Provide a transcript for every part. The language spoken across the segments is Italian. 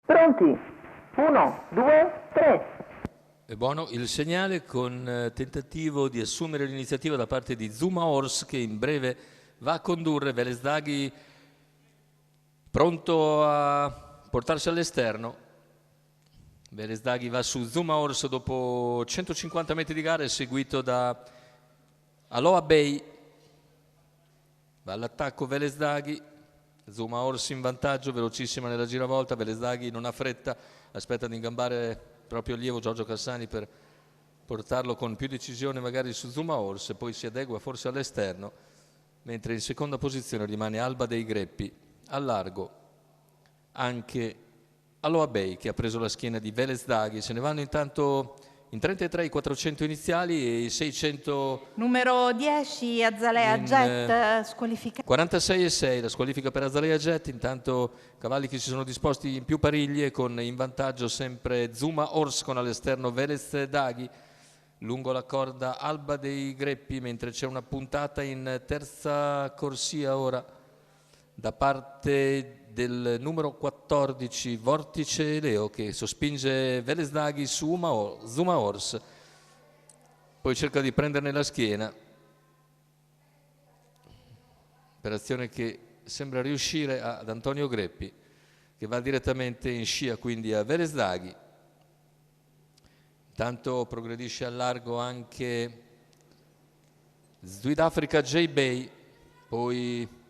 Pronti? 1, 2, 3. È buono il segnale con tentativo di assumere l'iniziativa da parte di Zuma Horse, che in breve va a condurre. Velesdaghi pronto a portarsi all'esterno. Velesdaghi va su Zuma Horse dopo 150 metri di gara, seguito da Aloha Bay. Va all'attacco Velesdaghi. Zuma Horse in vantaggio, velocissima nella giravolta. Velesdaghi non ha fretta, aspetta di ingambare il proprio allievo Giorgio Cassani per portarlo con più decisione magari su Zuma Horse, poi si adegua forse all'esterno, mentre in seconda posizione rimane Alba dei Greppi. Al largo anche Aloha Bay, che ha preso la schiena di Velesdaghi. Se ne vanno intanto in 33 i 400 iniziali e i 600 numero 10 Azalea Jet squalificato. 46 e 6 la squalifica per Azalea Jet. Intanto cavalli che si sono disposti in più pariglie, con in vantaggio sempre Zuma Horse con all'esterno Velesdaghi. Lungo la corda Alba dei Greppi, mentre c'è una puntata in terza corsia ora da parte del numero 14 Vortice Leo, che sospinge Velesdaghi su Zuma Horse, poi cerca di prenderne la schiena, operazione che sembra riuscire ad Antonio Greppi, che va direttamente in scia quindi a Velesdaghi. Intanto progredisce al largo anche Sudafrica J-Bay, poi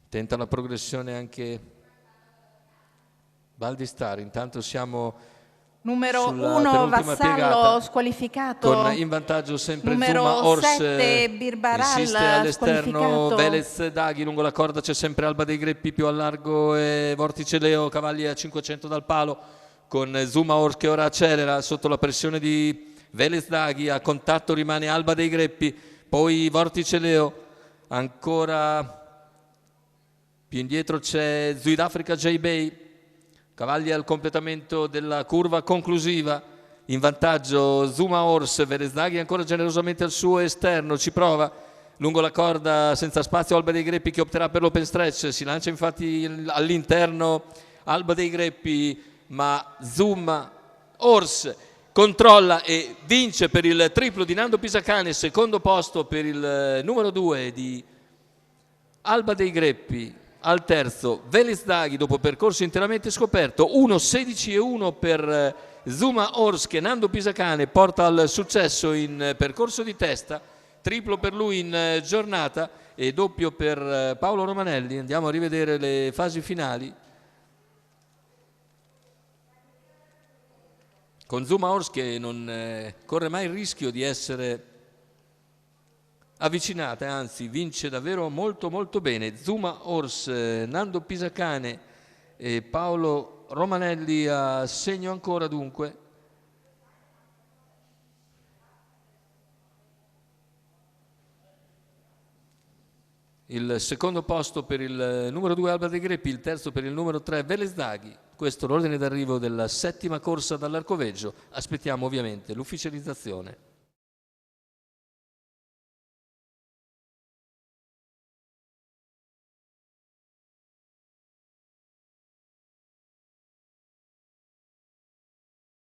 tenta la progressione anche Valdistar. Intanto siamo numero sulla 1 penultima Vassallo piegata, squalificato, con in vantaggio sempre numero Zuma Horse. 7 Birbaral insiste all'esterno squalificato. Velesdaghi. Lungo la corda c'è sempre Alba dei Greppi, più al largo e Vortice Leo, cavalli a 500 dal palo, con Zuma Horse che ora accelera sotto la pressione di Velesdaghi. A contatto rimane Alba dei Greppi, poi Vortice Leo, ancora più indietro c'è Sudafrica J-Bay, cavalli al completamento della curva conclusiva. In vantaggio Zuma Horse. Velesdaghi ancora generosamente al suo esterno, ci prova lungo la corda senza spazio Alba dei Greppi, che opterà per l'open stretch. Si lancia infatti all'interno Alba dei Greppi, ma Zuma Horse controlla e vince per il triplo di Nando Pisacane. Secondo posto per il numero 2 di Alba dei Greppi, al terzo Velesdaghi dopo percorso interamente scoperto. 1:16 e 1 per Zuma Horse, che Nando Pisacane porta al successo in percorso di testa. Triplo per lui in giornata e doppio per Paolo Romanelli. Andiamo a rivedere le fasi finali, con Zuma Horse che non corre mai il rischio di essere avvicinata, anzi vince davvero molto molto bene. Zuma Horse, Nando Pisacane e Paolo Romanelli a segno ancora dunque. Il secondo posto per il numero 2 Alba dei Greppi, il terzo per il numero 3 Velesdaghi. Questo è l'ordine d'arrivo della settima corsa dall'Arcoveggio. Aspettiamo ovviamente l'ufficializzazione.